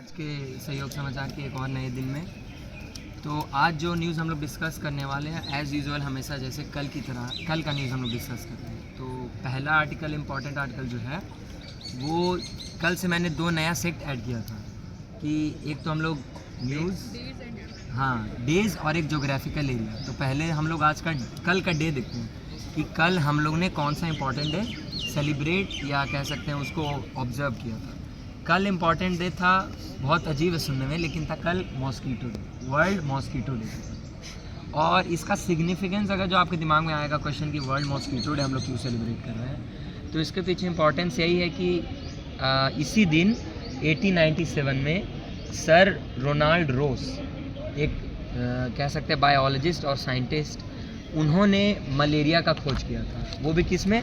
आज के सहयोग समाचार के एक और नए दिन में तो आज जो न्यूज़ हम लोग डिस्कस करने वाले हैं एज़ यूजुअल हमेशा जैसे कल की तरह कल का न्यूज़ हम लोग डिस्कस करते हैं। तो पहला आर्टिकल इम्पॉर्टेंट आर्टिकल जो है वो कल से मैंने दो नया सेक्ट ऐड किया था कि एक तो हम लोग न्यूज़ डेज़ और एक जोग्राफिकल एरिया। तो पहले हम लोग आज का कल का डे देखते हैं कि कल हम लोग ने कौन सा इम्पॉर्टेंट डे सेलिब्रेट या कह सकते हैं उसको ऑब्ज़र्व किया था। कल इम्पॉर्टेंट डे था, बहुत अजीब है सुनने में, लेकिन था कल mosquito day, world mosquito day. और इसका सिग्निफिकेंस अगर जो आपके दिमाग में आएगा क्वेश्चन कि वर्ल्ड मॉस्कीटो डे हम लोग क्यों सेलिब्रेट कर रहे हैं, तो इसके पीछे इम्पॉर्टेंस यही है कि इसी दिन 1897 में सर रोनाल्ड रोस एक कह सकते हैं बायोलॉजिस्ट और साइंटिस्ट, उन्होंने मलेरिया का खोज किया था, वो भी किस में,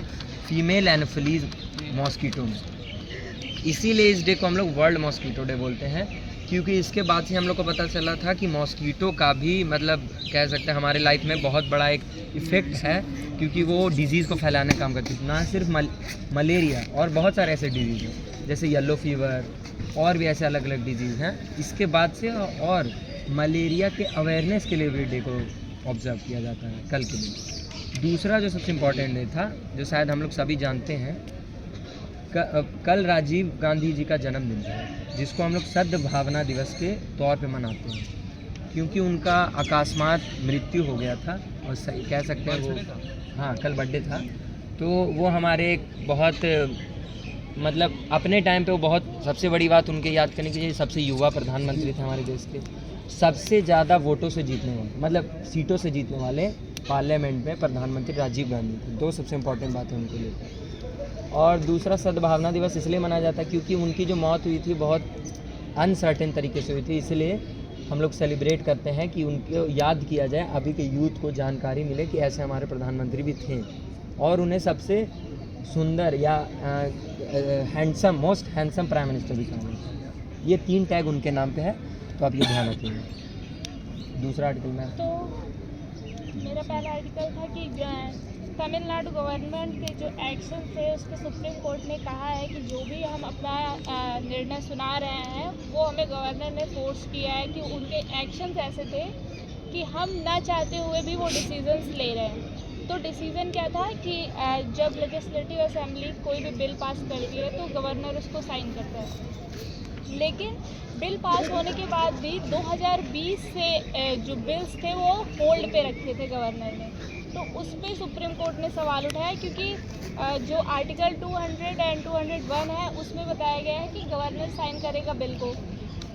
फीमेल एनोफिलीज मॉस्कीटो में। इसीलिए इस डे को हम लोग वर्ल्ड मॉस्कीटो डे बोलते हैं, क्योंकि इसके बाद से हम लोग को पता चला था कि मॉस्कीटो का भी मतलब कह सकते हैं हमारे लाइफ में बहुत बड़ा एक इफ़ेक्ट है, क्योंकि वो डिज़ीज़ को फैलाने का काम करती है। ना सिर्फ मलेरिया और बहुत सारे ऐसे डिज़ीज़ हैं जैसे येलो फीवर और भी ऐसे अलग अलग डिज़ीज़ हैं। इसके बाद से और मलेरिया के अवेयरनेस के लिए भी डे को ऑब्ज़र्व किया जाता है कल के दिन। दूसरा जो सबसे इम्पॉर्टेंट डे था, जो शायद हम लोग सभी जानते हैं, कल राजीव गांधी जी का जन्मदिन था, जिसको हम लोग सद्भावना दिवस के तौर पे मनाते हैं, क्योंकि उनका अकस्मात मृत्यु हो गया था और सही कह सकते हैं वो कल बर्थडे था। तो वो हमारे एक बहुत मतलब अपने टाइम पे वो बहुत सबसे बड़ी बात उनके याद करने की, सबसे युवा प्रधानमंत्री थे हमारे देश के, सबसे ज़्यादा वोटों से जीतने वाले मतलब सीटों से जीतने वाले पार्लियामेंट में प्रधानमंत्री राजीव गांधी थे। दो सबसे इम्पोर्टेंट बातें उनके लिए। और दूसरा सद्भावना दिवस इसलिए मनाया जाता है क्योंकि उनकी जो मौत हुई थी बहुत अनसर्टेन तरीके से हुई थी, इसलिए हम लोग सेलिब्रेट करते हैं कि उनको याद किया जाए, अभी के यूथ को जानकारी मिले कि ऐसे हमारे प्रधानमंत्री भी थे और उन्हें सबसे सुंदर या मोस्ट हैंडसम प्राइम मिनिस्टर भी कहा गया। ये 3 टैग उनके नाम पे है, तो आप ये ध्यान रखिएगा। दूसरा आर्टिकल में तो मेरा पहला आर्टिकल था कि तमिलनाडु गवर्नमेंट के जो एक्शन थे उस पर सुप्रीम कोर्ट ने कहा है कि जो भी हम अपना निर्णय सुना रहे हैं वो हमें गवर्नर ने फोर्स किया है कि उनके एक्शंस ऐसे थे कि हम ना चाहते हुए भी वो डिसीजंस ले रहे हैं। तो डिसीज़न क्या था कि जब लेजिस्लेटिव असेंबली कोई भी बिल पास करती है तो गवर्नर उसको साइन करता है, लेकिन बिल पास होने के बाद भी 2020 से जो बिल्स थे वो होल्ड पे रखे थे गवर्नर ने। तो उस पर सुप्रीम कोर्ट ने सवाल उठाया, क्योंकि जो आर्टिकल 200 एंड 201 है उसमें बताया गया है कि गवर्नर साइन करेगा बिल को,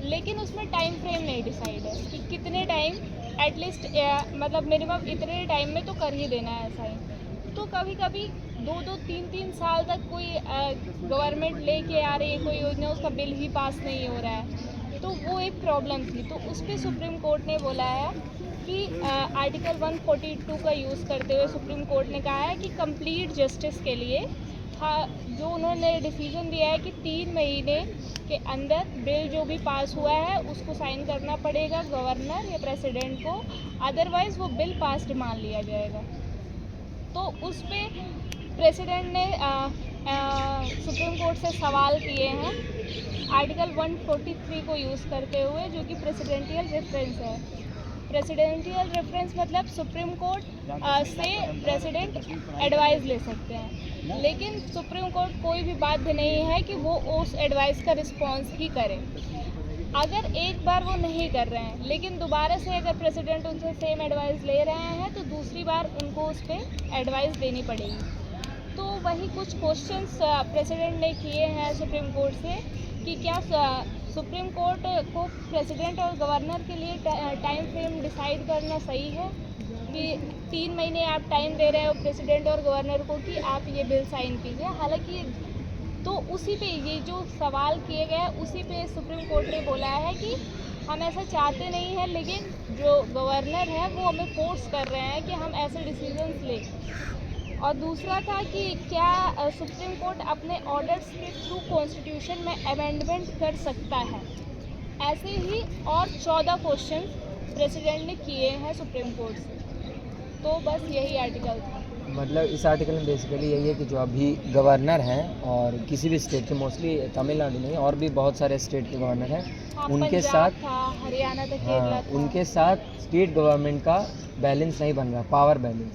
लेकिन उसमें टाइम फ्रेम नहीं डिसाइड है कि कितने टाइम, एटलीस्ट मतलब मिनिमम इतने टाइम में तो कर ही देना है साइन। तो कभी कभी 2-2, 3-3 साल तक कोई गवर्नमेंट लेके आ रही है कोई योजना, उसका बिल ही पास नहीं हो रहा है, तो वो एक प्रॉब्लम थी। तो उस पर सुप्रीम कोर्ट ने बोला है कि आर्टिकल 142 का यूज़ करते हुए सुप्रीम कोर्ट ने कहा है कि कंप्लीट जस्टिस के लिए जो उन्होंने डिसीजन दिया है कि 3 महीने के अंदर बिल जो भी पास हुआ है उसको साइन करना पड़ेगा गवर्नर या प्रेसिडेंट को, अदरवाइज़ वो बिल पास मान लिया जाएगा। तो उस पर प्रेसिडेंट ने सुप्रीम कोर्ट से सवाल किए हैं आर्टिकल 143 को यूज़ करते हुए, जो कि प्रेसिडेंटियल रेफरेंस है। प्रेसिडेंटियल रेफरेंस मतलब सुप्रीम कोर्ट से प्रेसिडेंट एडवाइस ले सकते हैं, लेकिन सुप्रीम कोर्ट कोई भी बाध्य नहीं है कि वो उस एडवाइस का रिस्पॉन्स ही करे। अगर एक बार वो नहीं कर रहे हैं लेकिन दोबारा से अगर प्रेसिडेंट उनसे सेम एडवाइस ले रहे हैं तो दूसरी बार उनको उस पर एडवाइस देनी पड़ेगी। तो वही कुछ क्वेश्चंस प्रेसिडेंट ने किए हैं सुप्रीम कोर्ट से कि क्या सुप्रीम कोर्ट को प्रेसिडेंट और गवर्नर के लिए टाइम फ्रेम डिसाइड करना सही है कि 3 महीने आप टाइम दे रहे हो प्रेसिडेंट और गवर्नर को कि आप ये बिल साइन कीजिए। हालांकि तो उसी पे ये जो सवाल किए गए उसी पे सुप्रीम कोर्ट ने बोला है कि हम ऐसा चाहते नहीं हैं, लेकिन जो गवर्नर है वो हमें फोर्स कर रहे हैं कि हम ऐसे डिसीजंस लें। और दूसरा था कि क्या सुप्रीम कोर्ट अपने ऑर्डर्स के थ्रू कॉन्स्टिट्यूशन में अमेंडमेंट कर सकता है। ऐसे ही और 14 क्वेश्चन प्रेसिडेंट ने किए हैं सुप्रीम कोर्ट से। तो बस यही आर्टिकल था। मतलब इस आर्टिकल में बेसिकली यही है कि जो अभी गवर्नर हैं और किसी भी स्टेट के, मोस्टली तमिलनाडु नहीं और भी बहुत सारे स्टेट के गवर्नर हैं, हाँ, उनके पंजाब साथ था, हरियाणा था, केरला था। उनके साथ स्टेट गवर्नमेंट का बैलेंस नहीं बन रहा, पावर बैलेंस।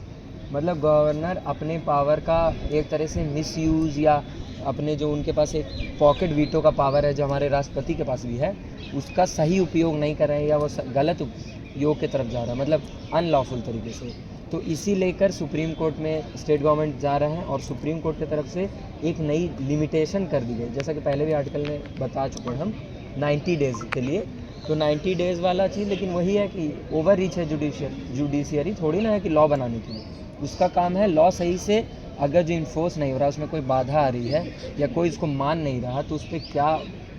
मतलब गवर्नर अपने पावर का एक तरह से मिसयूज़ या अपने जो उनके पास एक पॉकेट वीटो का पावर है जो हमारे राष्ट्रपति के पास भी है, उसका सही उपयोग नहीं कर रहे हैं या वो गलत उपयोग की तरफ जा रहा है, मतलब अनलॉफुल तरीके से। तो इसी लेकर सुप्रीम कोर्ट में स्टेट गवर्नमेंट जा रहे हैं और सुप्रीम कोर्ट की तरफ से एक नई लिमिटेशन कर दी गई, जैसा कि पहले भी आर्टिकल में बता चुके हैं हम, 90 डेज़ के लिए। तो 90 डेज़ वाला चीज़, लेकिन वही है कि ओवर रीच है जुडिशियरी, थोड़ी ना है कि लॉ बनाने के लिए। उसका काम है लॉ सही से अगर जो इन्फोर्स नहीं हो रहा, उसमें कोई बाधा आ रही है या कोई उसको मान नहीं रहा, तो उस पर क्या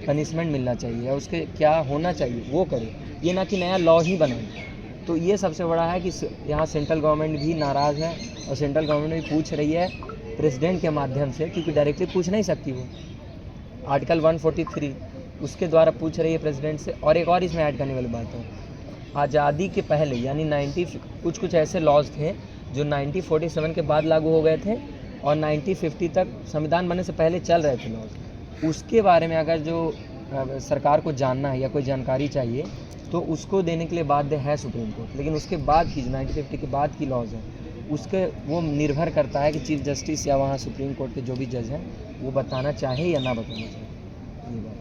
पनिशमेंट मिलना चाहिए या उसके क्या होना चाहिए वो करे, ये ना कि नया लॉ ही बनाए। तो ये सबसे बड़ा है कि यहाँ सेंट्रल गवर्नमेंट भी नाराज़ है और सेंट्रल गवर्नमेंट भी पूछ रही है प्रेसिडेंट के माध्यम से, क्योंकि डायरेक्टली पूछ नहीं सकती वो, आर्टिकल 143 उसके द्वारा पूछ रही है प्रेसिडेंट से। और एक और इसमें ऐड करने वाली बात है, आज़ादी के पहले यानी 90 कुछ ऐसे लॉज थे जो 1947 के बाद लागू हो गए थे और 1950 तक संविधान बनने से पहले चल रहे थे लॉज, उसके बारे में अगर जो सरकार को जानना है या कोई जानकारी चाहिए तो उसको देने के लिए बाध्य है सुप्रीम कोर्ट। लेकिन उसके बाद की जो 1950 के बाद की लॉज है उसके वो निर्भर करता है कि चीफ जस्टिस या वहाँ सुप्रीम कोर्ट के जो भी जज हैं वो बताना चाहे या ना बताना चाहे। ये बात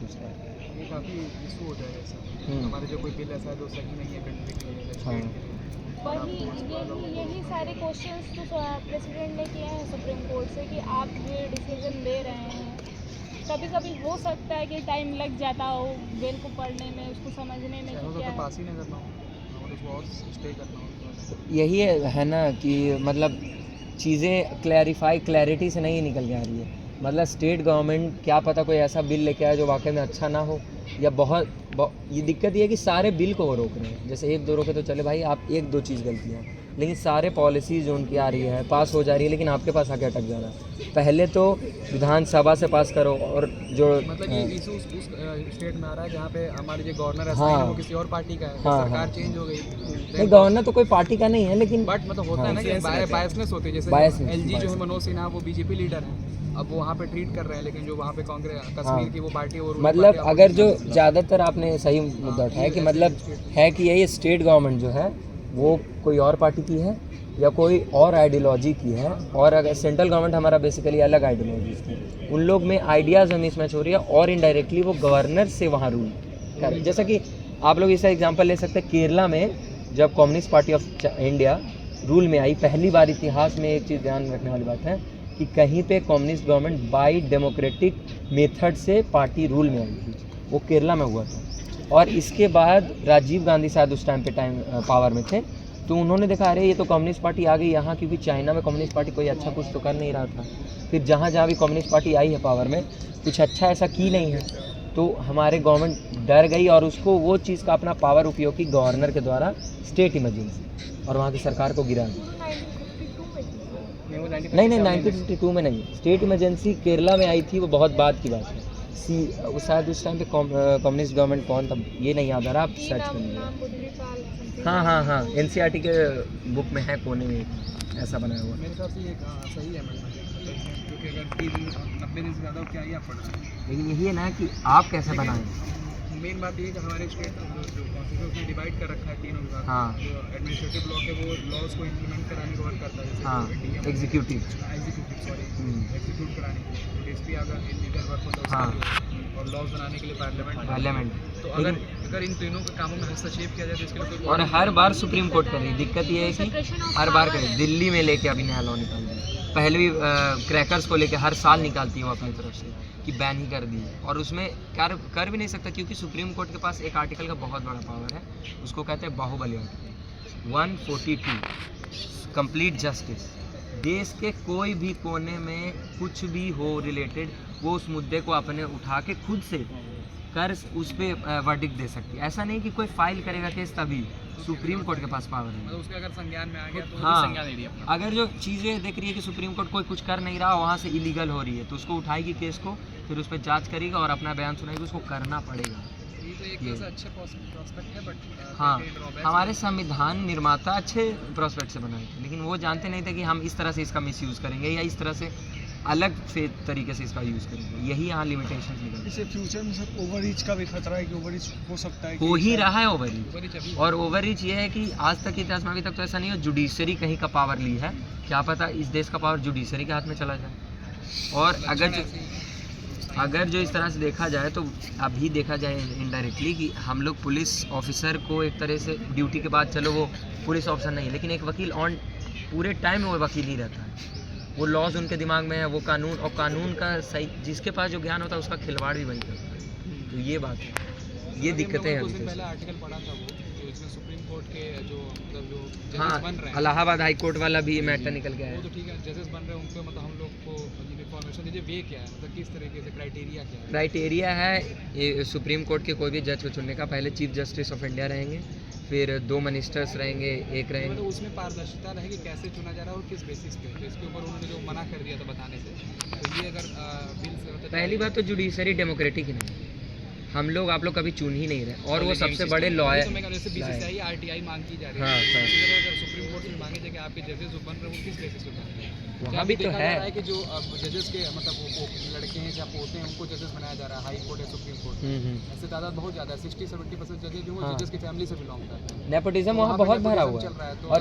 दूसरा ये काफ़ी इशू हो जाएगा ऐसा, हमारे जो कोई बिल ऐसा है जो सही नहीं है कंट्री के लिए, हाँ वही यही सारे क्वेश्चंस तो प्रेसिडेंट ने किए हैं सुप्रीम कोर्ट से कि आप ये डिसीजन ले रहे हैं। कभी कभी हो सकता है कि टाइम लग जाता हो बिल को पढ़ने में, उसको समझने में कि क्या पास ही नहीं करना हो और उसको और स्टे करना हो। यही है ना कि मतलब चीज़ें क्लैरिटी से नहीं निकल के आ रही है। मतलब स्टेट गवर्नमेंट क्या पता कोई ऐसा बिल लेके आए जो वाकई में अच्छा ना हो, या ये दिक्कत ये है कि सारे बिल को वो रोक रहे हैं। जैसे एक दो रोके तो चले भाई, आप एक दो चीज़ गलतियाँ, लेकिन सारे पॉलिसीज़ जो उनकी आ रही है पास हो जा रही है, लेकिन आपके पास आके अटक जा रहा है। पहले तो विधानसभा से पास करो और जो मतलब ये इशू उस स्टेट में आ रहा है जहाँ पे हमारे जो गवर्नर है हाँ, वो किसी और पार्टी का है, हाँ, सरकार हाँ, चेंज हो गई। नहीं गवर्नर तो कोई पार्टी का नहीं है, लेकिन बट मतलब होता है ना कि बायसनेस होती है, जैसे एलजी जो है मनोज सिन्हा वो बीजेपी लीडर है, अब वो वहाँ पे ट्रीट कर रहे हैं, लेकिन जो वहाँ पे कांग्रेस कश्मीर की वो पार्टी और मतलब अगर जो ज़्यादातर आपने सही मुद्दा उठाया कि मतलब है कि यही स्टेट गवर्नमेंट जो है वो कोई और पार्टी की है या कोई और आइडियोलॉजी की है, और अगर सेंट्रल गवर्नमेंट हमारा बेसिकली अलग आइडियोलॉजी की, उन लोग में आइडियाज़ में मिसमैच हो रही है और इनडायरेक्टली वो गवर्नर से वहाँ रूल कर रहे हैं। जैसा कि आप लोग इसका एग्जांपल ले सकते हैं, केरला में जब communist party of India rule में आई, पहली बार इतिहास में एक चीज़ ध्यान रखने वाली बात है कि कहीं पे communist government by democratic method से पार्टी रूल में आई थी, वो केरला में हुआ था। और इसके बाद राजीव गांधी शायद उस टाइम पावर में थे, तो उन्होंने देखा अरे ये तो कम्युनिस्ट पार्टी आ गई यहाँ, क्योंकि चाइना में कम्युनिस्ट पार्टी कोई अच्छा कुछ तो कर नहीं रहा था। फिर जहाँ जहाँ भी कम्युनिस्ट पार्टी आई है पावर में, कुछ अच्छा ऐसा की नहीं है, तो हमारे गवर्नमेंट डर गई और उसको वो चीज़ का अपना पावर उपयोग की गवर्नर के द्वारा स्टेट इमरजेंसी, और वहाँ की सरकार को गिरा दी। नहीं 1952 में नहीं, स्टेट इमरजेंसी केरला में आई थी, वो बहुत बाद की बात है। शायद उस टाइम पे कम्युनिस्ट गवर्नमेंट कौन था ये नहीं याद आ रहा, आप सर्च कर लीजिए। हाँ NCERT के बुक में है, कोने में ऐसा बनाया हुआ। मेरे हिसाब से ये सही है, क्योंकि अगर 90 दिन से ज़्यादा क्या ही आप पढ़ रहे हैं। लेकिन यही है ना कि आप कैसे बनाएं। मेन बात ये है कि हमारे स्टेट जो कॉन्स्टिट्यूशन उसने डिवाइड कर रखा है तीनों विभाग। हाँ, जो एडमिनिस्ट्रेटिव ब्लॉक है वो लॉज को इम्प्लीमेंट कराने को वर्क करता है, जैसे हाँ, एग्जीक्यूटिव एग्जीक्यूट कराने के लिए डीएसपी अगर इलीगल वर्क होता है हाँ, और लॉज बनाने के लिए पार्लियामेंट। तो अगर इन तीनों के कामों में हस्तक्षेप किया जाए तो इसके लिए कोई और हर बार सुप्रीम कोर्ट कर रही है। दिक्कत ये है कि हर बार करे, दिल्ली में लेके अभी नया लॉ निकाल दिया, पहले भी क्रैकर्स को लेके हर साल निकालती है वो अपनी तरफ से कि बैन ही कर दी है, और उसमें कर भी नहीं सकता क्योंकि सुप्रीम कोर्ट के पास एक आर्टिकल का बहुत बड़ा पावर है, उसको कहते हैं बाहुबली आर्टिकल 142, कंप्लीट जस्टिस। देश के कोई भी कोने में कुछ भी हो रिलेटेड, वो उस मुद्दे को अपने उठा के खुद से कर उस पर वर्डिक्ट दे सकती है। ऐसा नहीं कि कोई फाइल करेगा केस तभी, सुप्रीम कोर्ट के पास पावर है। मतलब उसके अगर संज्ञान में आ गया तो हाँ, संज्ञान नहीं दिया। अगर जो चीज़ें देख रही है कि सुप्रीम कोर्ट कोई कुछ कर नहीं रहा, वहाँ से इलीगल हो रही है, तो उसको उठाएगी केस को, फिर उस पर जांच करेगी और अपना बयान सुनाएगी, उसको करना पड़ेगा। ये तो एक ऐसा अच्छा प्रोस्पेक्ट है, बट हाँ, हमारे संविधान निर्माता अच्छे प्रोस्पेक्ट से बनाए थे, लेकिन वो जानते नहीं थे कि हम इस तरह से इसका मिसयूज़ करेंगे या इस तरह से अलग से तरीके से इसका यूज़ करेंगे। यही यहाँ लिमिटेशन निकल इससे फ्यूचर में सर ओवररीच का भी खतरा है कि ओवररीच हो सकता है, हो ही रहा है ओवररीच। ओवररीच अभी और ओवररीच ये है कि आज तक के इतिहास में अभी तक तो ऐसा नहीं हो जुडिशरी कहीं का पावर ली है, क्या पता इस देश का पावर जुडिशरी के हाथ में चला जाए। और अगर जो इस तरह से देखा जाए तो अभी देखा जाए इनडायरेक्टली कि हम लोग पुलिस ऑफिसर को एक तरह से ड्यूटी के बाद, चलो वो पुलिस ऑफिसर नहीं है, लेकिन एक वकील ऑन पूरे टाइम वो वकील ही रहता है, वो लॉज उनके दिमाग में है, वो कानून, और कानून का सही जिसके पास जो ज्ञान होता है उसका खिलवाड़ भी वही करता है। तो ये बात है, ये दिक्कतें हैं। कुछ दिन पहले आर्टिकल पढ़ा था वो जो इसमें सुप्रीम कोर्ट के जो मतलब जो जजेस बन रहे हाँ, हैं, इलाहाबाद हाई कोर्ट वाला भी मैटर निकल गया वो है। तो ठीक है, जजेस बन रहे हैं उनको मतलब हम लोग को इन्फॉर्मेशन दीजिए, वे क्या है, मतलब किस तरीके से क्राइटेरिया क्या है? क्राइटेरिया है ये सुप्रीम कोर्ट के कोई भी जज को चुनने का, पहले चीफ जस्टिस ऑफ इंडिया रहेंगे, फिर 2 मिनिस्टर्स रहेंगे, एक रहेंगे। मतलब उसमें पारदर्शिता रहेगी कैसे चुना जा रहा है और किस बेसिस पे, तो इसके ऊपर उन्होंने जो मना कर दिया था बताने से, तो ये अगर बिल से मतलब पहली बात तो जुडिशरी डेमोक्रेटिक ही नहीं, हम लोग आप लोग कभी चुन ही नहीं रहे, और वो सबसे बड़े लॉयर, तो मैं कह रहा हूं, जैसे बीसीसीआई आरटीआई मांग की जा रही है, हाँ, हाँ। इसी तरह अगर सुप्रीम कोर्ट से मांगे जाए कि आपके जजेस जो बन रहे हैं वो किस बेसिस पे बन रहे हैं? वहाँ भी तो देखा जा रहा है। कि जो जजेस के मतलब वो लड़के हैं या पोते हैं उनको जजेस बनाया जा रहा है, हाई कोर्ट या सुप्रीम कोर्ट, ऐसे तादाद बहुत ज़्यादा है, 60-70% जजेस जो वो हाँ। जजेस की फैमिली से बिलोंग करते हैं। नेपोटिज्म तो वहाँ पे बहुत भरा nepotism हुआ चल रहा है, है, तो और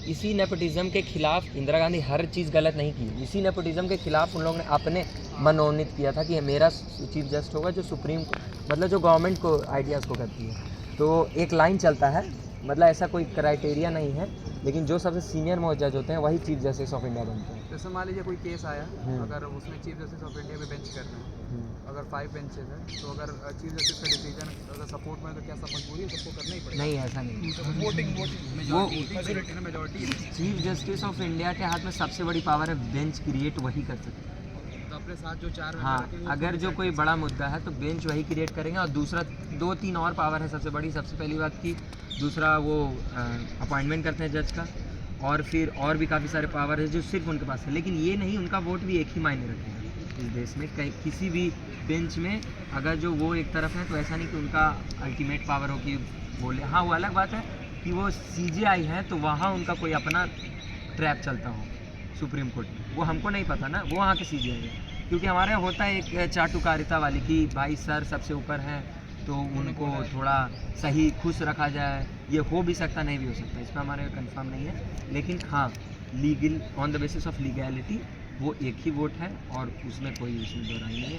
इसी नेपोटिज्म के खिलाफ इंदिरा गांधी हर चीज़ गलत नहीं की, इसी नेपोटिज्म के खिलाफ उन लोगों ने अपने मनोनीत किया था कि मेरा चीफ जस्ट होगा जो सुप्रीम मतलब जो गवर्नमेंट को आइडियाज़ को करती है। तो एक लाइन चलता है, मतलब ऐसा कोई क्राइटेरिया नहीं है, लेकिन जो सबसे सीनियर मोस्ट जज होते हैं वही चीफ जस्टिस ऑफ इंडिया बनते हैं। जैसे मान लीजिए कोई केस आया, अगर उसमें चीफ जस्टिस ऑफ इंडिया पे बेंच कर रहे हैं, अगर 5 बेंचेस हैं, तो अगर चीफ जस्टिस का डिसीजन अगर सपोर्ट में, तो क्या सब मजबूरी है सबको करना ही पड़ेगा? नहीं, ऐसा नहीं। Voting majority chief justice of India के हाथ में सबसे बड़ी पावर है, बेंच क्रिएट वही कर सकते हैं। तो अपने साथ जो 4 हाँ, अगर जो कोई बड़ा मुद्दा है तो बेंच वही क्रिएट करेंगे, और दूसरा 2-3 और पावर है सबसे बड़ी। सबसे पहली बात की दूसरा वो अपॉइंटमेंट करते हैं जज का, और फिर और भी काफ़ी सारे पावर है जो सिर्फ उनके पास है, लेकिन ये नहीं उनका वोट भी एक ही मायने रखेगा इस देश में। कहीं किसी भी बेंच में अगर जो वो एक तरफ है तो ऐसा नहीं कि उनका अल्टीमेट पावर हो कि बोले। हाँ, वो अलग बात है कि वो CJI है तो वहाँ उनका कोई अपना ट्रैप चलता हो सुप्रीम कोर्ट में, वो हमको नहीं पता ना, वो वहाँ के CJI है। क्योंकि हमारे यहाँ होता है एक चाटुकारिता वाली कि भाई सर सबसे ऊपर हैं तो उनको थोड़ा सही खुश रखा जाए, ये हो भी सकता नहीं भी हो सकता, इसमें हमारे कंफर्म नहीं है। लेकिन हाँ, legal on the basis of legality वो एक ही वोट है, और उसमें कोई उसमें दोहराई नहीं है।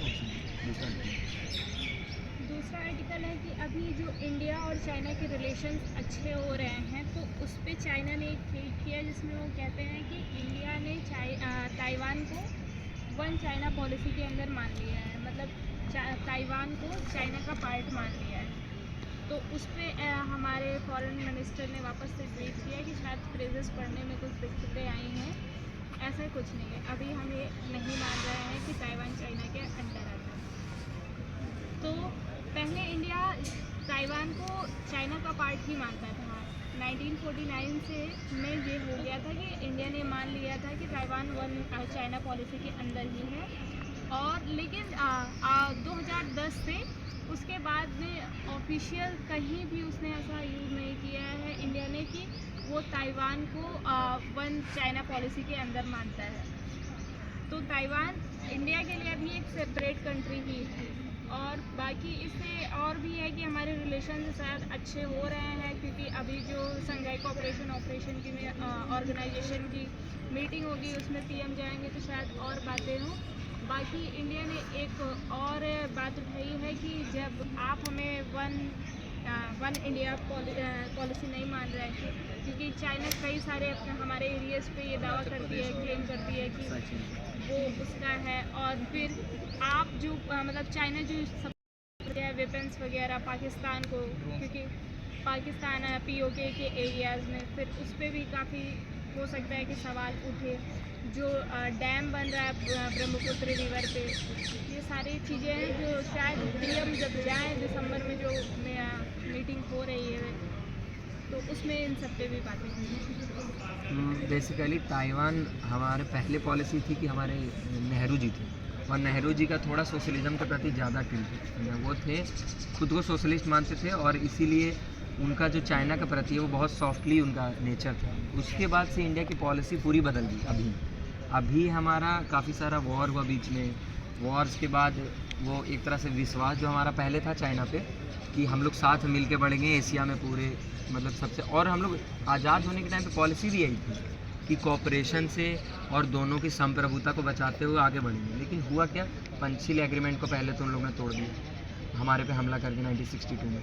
दूसरा आर्टिकल है कि अभी जो इंडिया और चाइना के रिलेशंस अच्छे हो रहे हैं, तो उस पर चाइना ने एक ट्वीट किया जिसमें वो कहते हैं कि इंडिया ने ताइवान को वन चाइना पॉलिसी के अंदर मान लिया है, मतलब ताइवान को चाइना का पार्ट मान लिया है। तो उस पर हमारे फॉरेन मिनिस्टर ने वापस से ट्वीट किया कि शायद फ्रेजेस पढ़ने में कुछ दिक्कतें आई हैं, ऐसा कुछ नहीं है। अभी हम ये नहीं मान रहे हैं कि ताइवान चाइना के अंडर आता है। तो पहले इंडिया ताइवान को चाइना का पार्ट ही मानता था। 1949 से में ये हो गया था कि इंडिया ने मान लिया था कि ताइवान वन चाइना पॉलिसी के अंदर ही है, और लेकिन 2010 से उसके बाद में ऑफिशियल कहीं भी उसने ऐसा यूज़ नहीं किया है इंडिया ने कि वो ताइवान को वन चाइना पॉलिसी के अंदर मानता है। तो ताइवान इंडिया के लिए अभी एक सेपरेट कंट्री ही है। और बाकी इससे और भी है कि हमारे रिलेशन शायद अच्छे हो रहे हैं, क्योंकि अभी जो संघाई ऑपरेशन की ऑर्गेनाइजेशन की मीटिंग होगी उसमें PM जाएंगे तो शायद और बातें हों। बाकी इंडिया ने एक और बात उठाई है कि जब आप हमें वन इंडिया पॉलिसी नहीं मान रहे हैं, क्योंकि चाइना कई सारे अपने हमारे एरियाज़ पे ये दावा करती है, क्लेम करती है कि वो उसका है, और फिर आप जो मतलब चाइना जो सब वेपन्स वगैरह पाकिस्तान को, क्योंकि पाकिस्तान POK के एरियाज़ में, फिर उस पर भी काफ़ी हो सकता है कि सवाल उठे। जो डैम बन रहा है ब्रह्मपुत्र रिवर पे, ये सारी चीज़ें हैं जो शायद PM जब जाएँ दिसंबर में जो मीटिंग हो रही है तो उसमें इन सब पे भी बातें होंगी। बेसिकली ताइवान हमारे पहले पॉलिसी थी कि हमारे नेहरू जी थे, और नेहरू जी का थोड़ा सोशलिज्म के प्रति ज़्यादा टिल्ट, वो थे खुद को सोशलिस्ट मानते थे और इसीलिए उनका जो चाइना के प्रति है वो बहुत सॉफ्टली उनका नेचर था। उसके बाद से इंडिया की पॉलिसी पूरी बदल गई। अभी हमारा काफ़ी सारा वॉर हुआ बीच में, वॉर्स के बाद वो एक तरह से विश्वास जो हमारा पहले था चाइना पे कि हम लोग साथ मिल के बढ़ेंगे एशिया में पूरे मतलब सबसे, और हम लोग आज़ाद होने के टाइम पे पॉलिसी भी यही थी कि कॉपरेशन से और दोनों की संप्रभुता को बचाते हुए आगे बढ़ेंगे। लेकिन हुआ क्या, पंचशील एग्रीमेंट को पहले तो उन लोगों ने तोड़ दिया हमारे पे हमला करके 1962 में।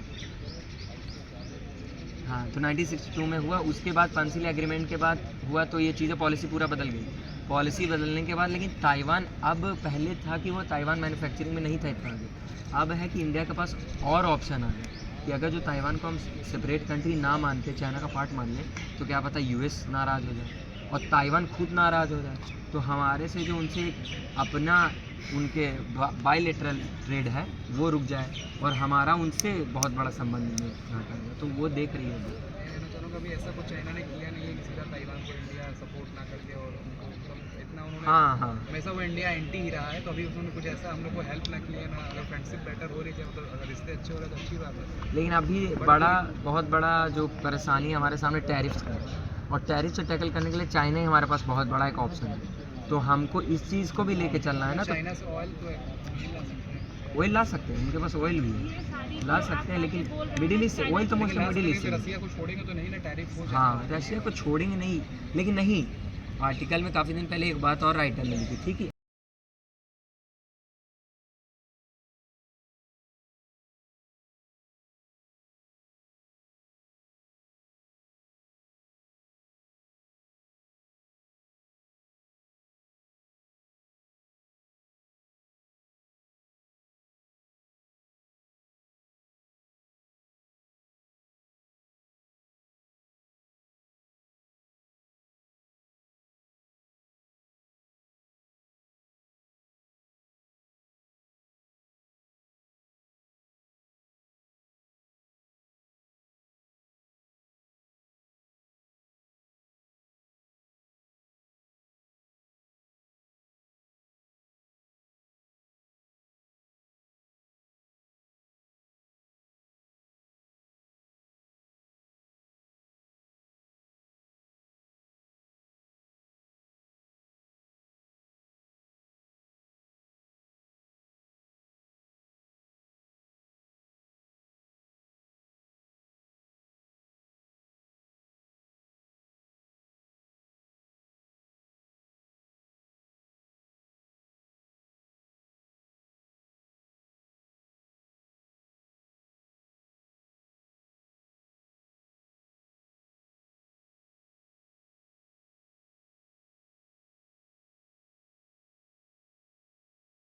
हाँ, तो 1962 में हुआ, उसके बाद पंचशील एग्रीमेंट के बाद हुआ तो ये चीज़ें पॉलिसी पूरा बदल गई। पॉलिसी बदलने के बाद लेकिन ताइवान, अब पहले था कि वो ताइवान मैन्युफैक्चरिंग में नहीं था इतना आगे, अब है कि इंडिया के पास और ऑप्शन आ गए कि अगर जो ताइवान को हम सेपरेट कंट्री ना मान के चाइना का पार्ट मान लें तो क्या पता यूएस नाराज़ हो जाए और ताइवान खुद नाराज़ हो जाए, तो हमारे से जो उनसे अपना उनके बायलेटरल ट्रेड है वो रुक जाए और हमारा उनसे बहुत बड़ा संबंध में घाटा है। तो वो देख रही है। कहना चाहूँगा अभी ऐसा कुछ चाइना ने किया नहीं है कि सीधा ताइवान को इंडिया सपोर्ट ना करके और उनको मतलब इतना उन्होंने, हाँ, हमेशा वो इंडिया एंटी ही रहा है, तो अभी उन्होंने कुछ ऐसा हम लोग को हेल्प ना किया ना, अगर फ्रेंडशिप बेटर हो रही है मतलब अगर रिश्ते अच्छे हो रहे तो अच्छी बात है। लेकिन अभी बहुत बड़ा जो परेशानी हमारे सामने टैरिफ्स का है और टैरिफ से टैकल करने के लिए चाइना ही हमारे पास बहुत बड़ा एक ऑप्शन है। तो हमको इस चीज़ को भी लेके चलना है ना। तो चाइना से ऑयल तो नहीं ला सकते, ऑयल ला सकते हैं, उनके पास ऑयल भी है, ला सकते हैं, लेकिन मिडिल ईस्ट से ऑयल तो मोस्टली मिडिल ईस्ट से। रसिया को छोड़ेंगे तो नहीं ना, टैरिफ हो जाएगा। हाँ, रशिया को छोड़ेंगे नहीं, लेकिन नहीं, आर्टिकल में काफ़ी दिन पहले एक बात और राइटर ने लिखी थी कि